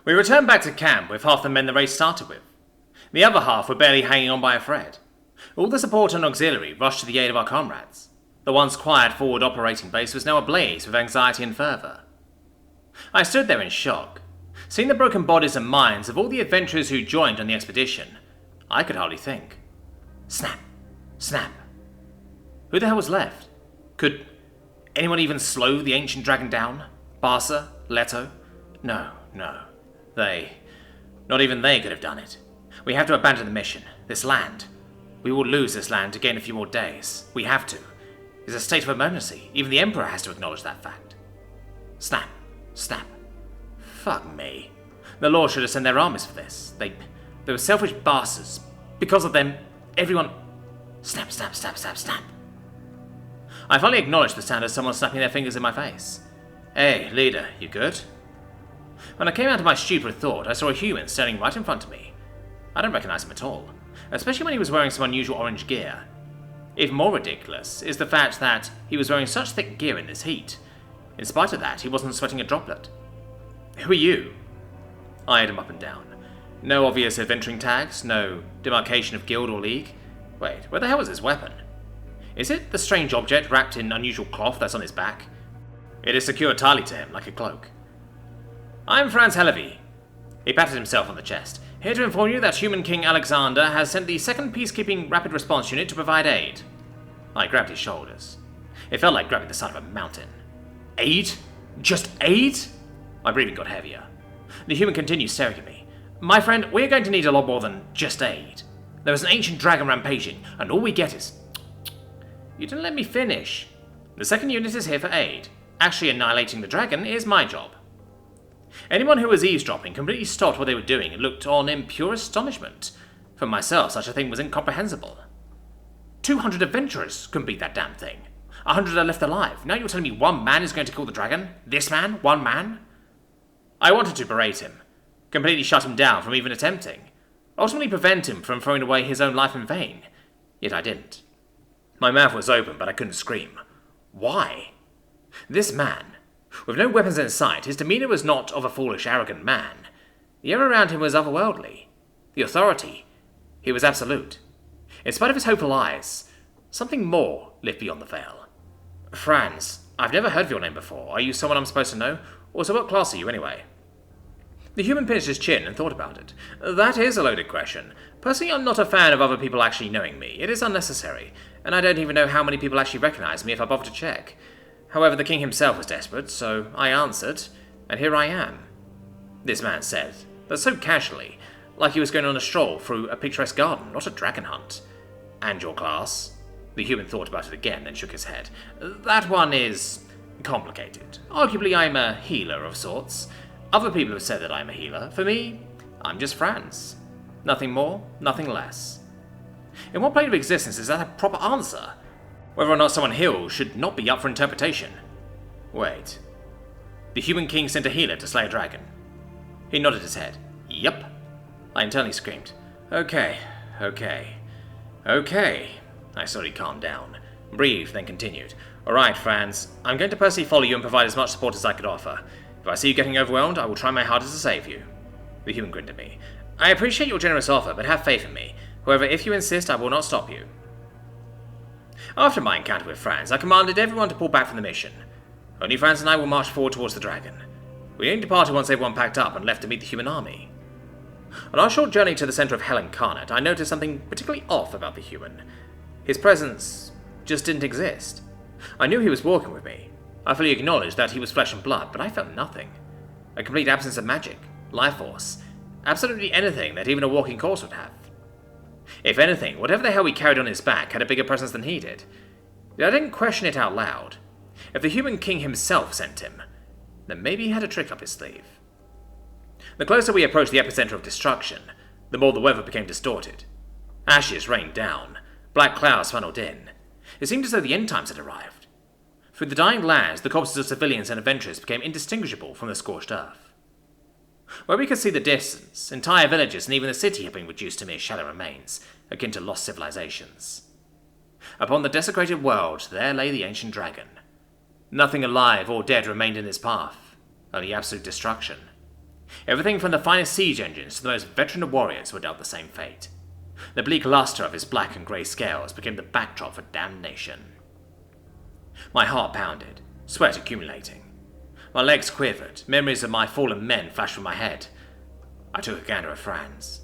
We returned back to camp with half the men the race started with. The other half were barely hanging on by a thread. All the support and auxiliary rushed to the aid of our comrades. The once quiet forward operating base was now ablaze with anxiety and fervour. I stood there in shock. Seeing the broken bodies and minds of all the adventurers who joined on the expedition, I could hardly think. Snap! Snap! Who the hell was left? Could anyone even slow the ancient dragon down? Barca? Leto? No. Not even they could have done it. We have to abandon the mission. This land. We will lose this land to gain a few more days. We have to. It's a state of emergency. Even the Emperor has to acknowledge that fact. Snap. Snap. Fuck me. The Lord should have sent their armies for this. They were selfish bastards. Because of them, everyone... Snap, snap, snap, snap, snap. I finally acknowledged the sound of someone snapping their fingers in my face. Hey, leader, you good? When I came out of my stupid thought, I saw a human standing right in front of me. I don't recognize him at all, especially when he was wearing some unusual orange gear. Even more ridiculous is the fact that he was wearing such thick gear in this heat. In spite of that, he wasn't sweating a droplet. Who are you? I eyed him up and down. No obvious adventuring tags, no demarcation of guild or league. Wait, where the hell is his weapon? Is it the strange object wrapped in unusual cloth that's on his back? It is secured tightly to him, like a cloak. I'm Franz Hellevy. He patted himself on the chest. Here to inform you that Human King Alexander has sent the 2nd Peacekeeping Rapid Response Unit to provide aid. I grabbed his shoulders. It felt like grabbing the side of a mountain. Aid? Just aid? My breathing got heavier. The human continued staring at me. My friend, we're going to need a lot more than just aid. There is an ancient dragon rampaging, and all we get is... You didn't let me finish. The 2nd unit is here for aid. Actually annihilating the dragon is my job. Anyone who was eavesdropping completely stopped what they were doing and looked on in pure astonishment. For myself, such a thing was incomprehensible. 200 adventurers couldn't beat that damn thing. 100 are left alive. Now you're telling me one man is going to kill the dragon? This man? One man? I wanted to berate him. Completely shut him down from even attempting. Ultimately prevent him from throwing away his own life in vain. Yet I didn't. My mouth was open, but I couldn't scream. Why? This man, with no weapons in sight, his demeanour was not of a foolish, arrogant man. The air around him was otherworldly. The authority, he was absolute. In spite of his hopeful eyes, something more lived beyond the veil. Franz, I've never heard of your name before. Are you someone I'm supposed to know? Also, what class are you anyway? The human pinched his chin and thought about it. That is a loaded question. Personally, I'm not a fan of other people actually knowing me. It is unnecessary, and I don't even know how many people actually recognize me if I bother to check. However, the king himself was desperate, so I answered, and here I am. This man said, but so casually, like he was going on a stroll through a picturesque garden, not a dragon hunt. And your class? The human thought about it again, then shook his head. That one is complicated. Arguably, I'm a healer of sorts. Other people have said that I'm a healer. For me, I'm just Franz. Nothing more, nothing less. In what plane of existence is that a proper answer? Whether or not someone heals should not be up for interpretation. Wait. The human king sent a healer to slay a dragon. He nodded his head. Yup. I internally screamed. Okay. I slowly calmed down. Breathed, then continued. Alright, Franz. I'm going to personally follow you and provide as much support as I could offer. If I see you getting overwhelmed, I will try my hardest to save you. The human grinned at me. I appreciate your generous offer, but have faith in me. However, if you insist, I will not stop you. After my encounter with Franz, I commanded everyone to pull back from the mission. Only Franz and I will march forward towards the dragon. We only departed once everyone packed up and left to meet the human army. On our short journey to the center of Hell Incarnate, I noticed something particularly off about the human. His presence just didn't exist. I knew he was walking with me. I fully acknowledged that he was flesh and blood, but I felt nothing. A complete absence of magic, life force, absolutely anything that even a walking corpse would have. If anything, whatever the hell he carried on his back had a bigger presence than he did. Yet I didn't question it out loud. If the human king himself sent him, then maybe he had a trick up his sleeve. The closer we approached the epicenter of destruction, the more the weather became distorted. Ashes rained down, black clouds funneled in. It seemed as though the end times had arrived. Through the dying lands, the corpses of civilians and adventurers became indistinguishable from the scorched earth. Where we could see the distance, entire villages and even the city had been reduced to mere shallow remains, akin to lost civilizations. Upon the desecrated world, there lay the ancient dragon. Nothing alive or dead remained in his path, only absolute destruction. Everything from the finest siege engines to the most veteran of warriors were dealt the same fate. The bleak luster of his black and grey scales became the backdrop for damnation. My heart pounded, sweat accumulating. My legs quivered, memories of my fallen men flashed through my head. I took a gander at Franz.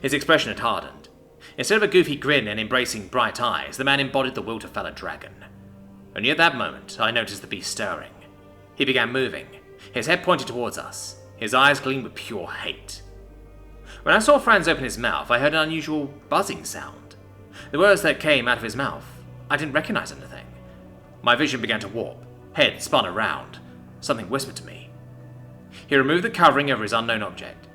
His expression had hardened. Instead of a goofy grin and embracing bright eyes, the man embodied the will to fell a dragon. Only at that moment, I noticed the beast stirring. He began moving, his head pointed towards us, his eyes gleamed with pure hate. When I saw Franz open his mouth, I heard an unusual buzzing sound. The words that came out of his mouth, I didn't recognize anything. My vision began to warp, head spun around. Something whispered to me. He removed the covering over his unknown object.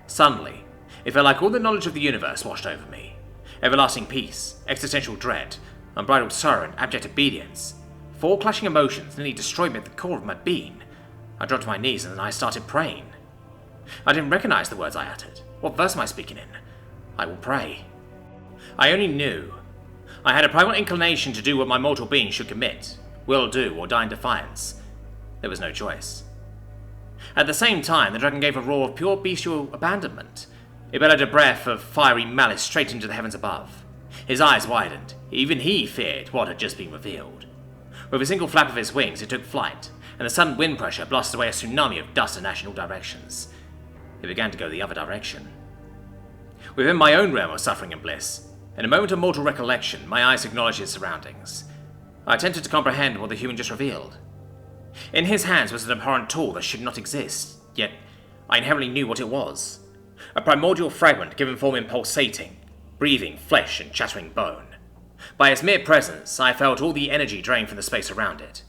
Suddenly, it felt like all the knowledge of the universe washed over me. Everlasting peace, existential dread, unbridled sorrow and abject obedience. 4 clashing emotions nearly destroyed me at the core of my being. I dropped to my knees and I started praying. I didn't recognize the words I uttered. What verse am I speaking in? I will pray. I only knew. I had a primal inclination to do what my mortal being should commit, will do, or die in defiance. There was no choice. At the same time, the dragon gave a roar of pure bestial abandonment. It bellowed a breath of fiery malice straight into the heavens above. His eyes widened. Even he feared what had just been revealed. With a single flap of his wings, it took flight, and the sudden wind pressure blasted away a tsunami of dust in national directions. It began to go the other direction. Within my own realm of suffering and bliss, in a moment of mortal recollection, my eyes acknowledged his surroundings. I attempted to comprehend what the human just revealed. In his hands was an abhorrent tool that should not exist, yet I inherently knew what it was. A primordial fragment given form in pulsating, breathing flesh and chattering bone. By its mere presence, I felt all the energy drained from the space around it.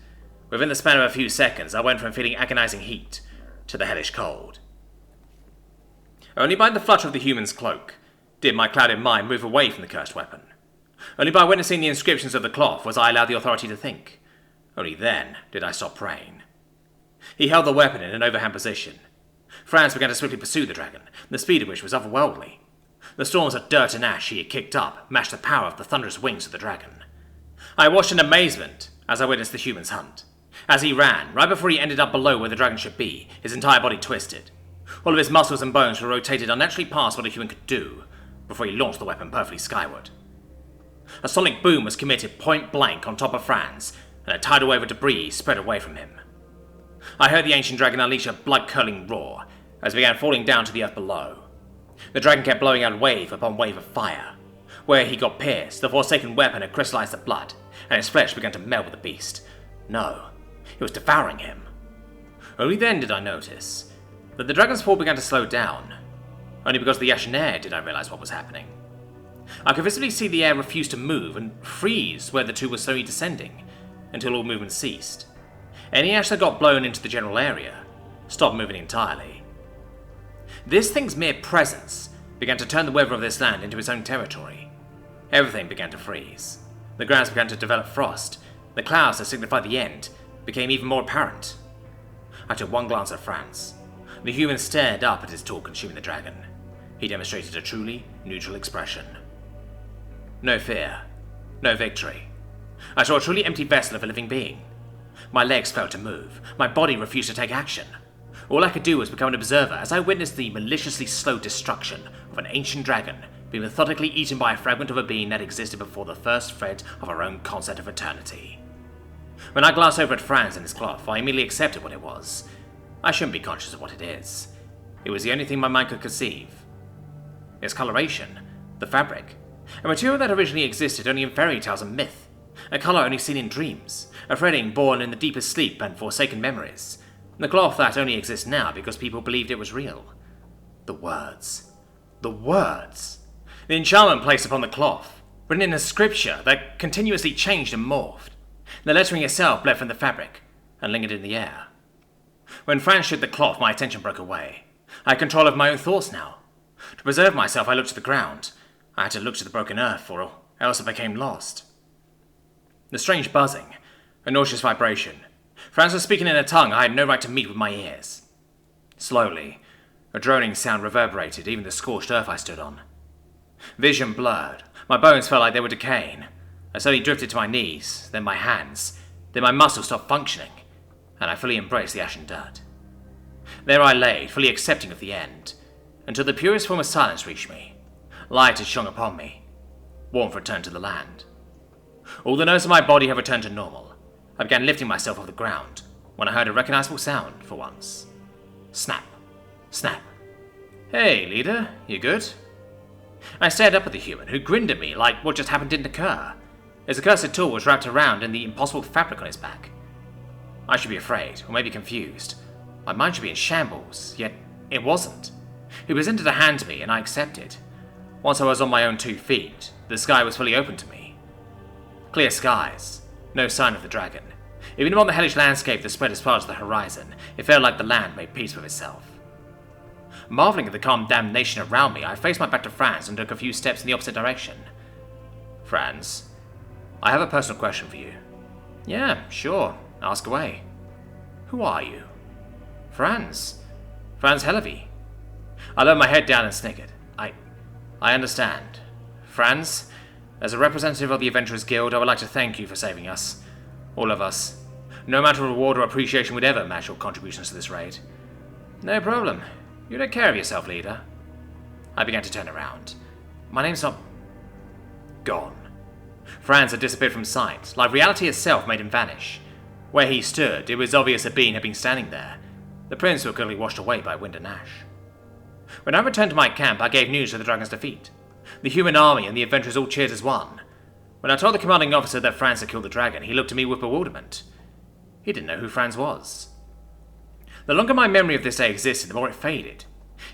Within the span of a few seconds, I went from feeling agonizing heat to the hellish cold. Only by the flutter of the human's cloak did my clouded mind move away from the cursed weapon. Only by witnessing the inscriptions of the cloth was I allowed the authority to think. Only then did I stop praying. He held the weapon in an overhand position. Franz began to swiftly pursue the dragon, the speed of which was otherworldly. The storms of dirt and ash he had kicked up matched the power of the thunderous wings of the dragon. I watched in amazement as I witnessed the human's hunt. As he ran, right before he ended up below where the dragon should be, his entire body twisted. All of his muscles and bones were rotated unnaturally past what a human could do, before he launched the weapon perfectly skyward. A sonic boom was committed point blank on top of Franz, and a tidal wave of debris spread away from him. I heard the ancient dragon unleash a blood-curdling roar as it began falling down to the earth below. The dragon kept blowing out wave upon wave of fire. Where he got pierced, the forsaken weapon had crystallized the blood, and his flesh began to meld with the beast. No, it was devouring him. Only then did I notice that the dragon's fall began to slow down. Only because of the ashen air did I realize what was happening. I could visibly see the air refuse to move and freeze where the two were slowly descending, until all movement ceased. Any ash that got blown into the general area stopped moving entirely. This thing's mere presence began to turn the weather of this land into its own territory. Everything began to freeze. The grounds began to develop frost. The clouds that signified the end became even more apparent. I took one glance at Franz. The human stared up at his tool consuming the dragon. He demonstrated a truly neutral expression. No fear. No victory. I saw a truly empty vessel of a living being. My legs failed to move. My body refused to take action. All I could do was become an observer as I witnessed the maliciously slow destruction of an ancient dragon being methodically eaten by a fragment of a being that existed before the first thread of our own concept of eternity. When I glanced over at Franz and his cloth, I immediately accepted what it was. I shouldn't be conscious of what it is. It was the only thing my mind could conceive. Its coloration, the fabric, a material that originally existed only in fairy tales and myth, a colour only seen in dreams, a threading born in the deepest sleep and forsaken memories, the cloth that only exists now because people believed it was real. The words. The words. The enchantment placed upon the cloth, written in a scripture that continuously changed and morphed. The lettering itself bled from the fabric and lingered in the air. When Franz shook the cloth, my attention broke away. I had control of my own thoughts now. To preserve myself, I looked to the ground. I had to look to the broken earth, or else I became lost. The strange buzzing, a nauseous vibration. Franz was speaking in a tongue I had no right to meet with my ears. Slowly, a droning sound reverberated even the scorched earth I stood on. Vision blurred. My bones felt like they were decaying. I slowly drifted to my knees, then my hands, then my muscles stopped functioning, and I fully embraced the ashen dirt. There I lay, fully accepting of the end, until the purest form of silence reached me. Light had shone upon me. Warmth returned to the land. All the nerves of my body had returned to normal. I began lifting myself off the ground, when I heard a recognizable sound, for once. Snap. Snap. Hey, leader, you good? I stared up at the human, who grinned at me like what just happened didn't occur. His accursed tool was wrapped around in the impossible fabric on his back. I should be afraid, or maybe confused. My mind should be in shambles, yet it wasn't. He presented a hand to me, and I accepted. Once I was on my own 2 feet, the sky was fully open to me. Clear skies. No sign of the dragon. Even among the hellish landscape that spread as far as the horizon, it felt like the land made peace with itself. Marveling at the calm damnation around me, I faced my back to Franz and took a few steps in the opposite direction. Franz, I have a personal question for you. Yeah, sure. Ask away. Who are you? Franz. Franz Hellevy. I lowered my head down and snickered. I understand. Franz, as a representative of the Adventurers Guild, I would like to thank you for saving us. All of us. No amount of reward or appreciation would ever match your contributions to this raid. No problem. You take care of yourself, leader. I began to turn around. My name's not... Gone. Franz had disappeared from sight, like reality itself made him vanish. Where he stood, it was obvious a being had been standing there. The prince was clearly washed away by wind and ash. When I returned to my camp, I gave news of the dragon's defeat. The human army and the adventurers all cheered as one. When I told the commanding officer that Franz had killed the dragon, he looked at me with bewilderment. He didn't know who Franz was. The longer my memory of this day existed, the more it faded.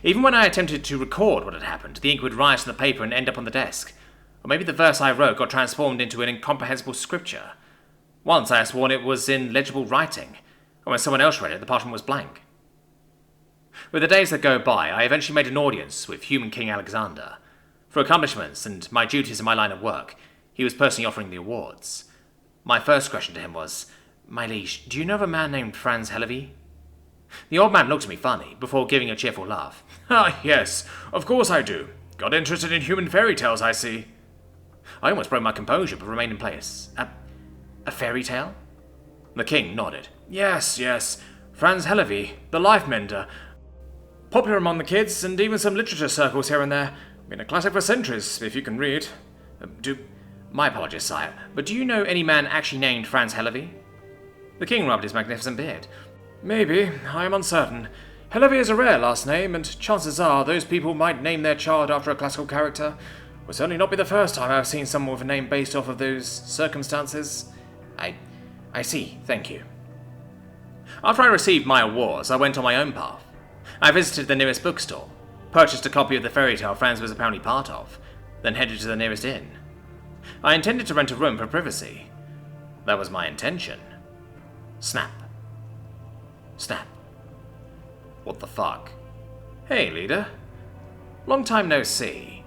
Even when I attempted to record what had happened, the ink would rise from the paper and end up on the desk. Or maybe the verse I wrote got transformed into an incomprehensible scripture. Once I had sworn it was in legible writing, and when someone else read it, the parchment was blank. With the days that go by, I eventually made an audience with human King Alexander. For accomplishments and my duties in my line of work, he was personally offering the awards. My first question to him was, "My liege, do you know of a man named Franz Hellevy?" The old man looked at me funny, before giving a cheerful laugh. "Ah, yes, of course I do. Got interested in human fairy tales, I see." I almost broke my composure, but remained in place. A fairy tale? The king nodded. Yes. Franz Hellevy, the life mender. Popular among the kids, and even some literature circles here and there. Been a classic for centuries, if you can read. My apologies, sire, but do you know any man actually named Franz Hellevy? The king rubbed his magnificent beard. Maybe, I am uncertain. Hellevy is a rare last name, and chances are those people might name their child after a classical character. Will certainly not be the first time I've seen someone with a name based off of those circumstances. I see, thank you. After I received my awards, I went on my own path. I visited the nearest bookstore, purchased a copy of the fairy tale Franz was apparently part of, then headed to the nearest inn. I intended to rent a room for privacy. That was my intention. Snap. Snap. What the fuck? Hey, leader. Long time no see.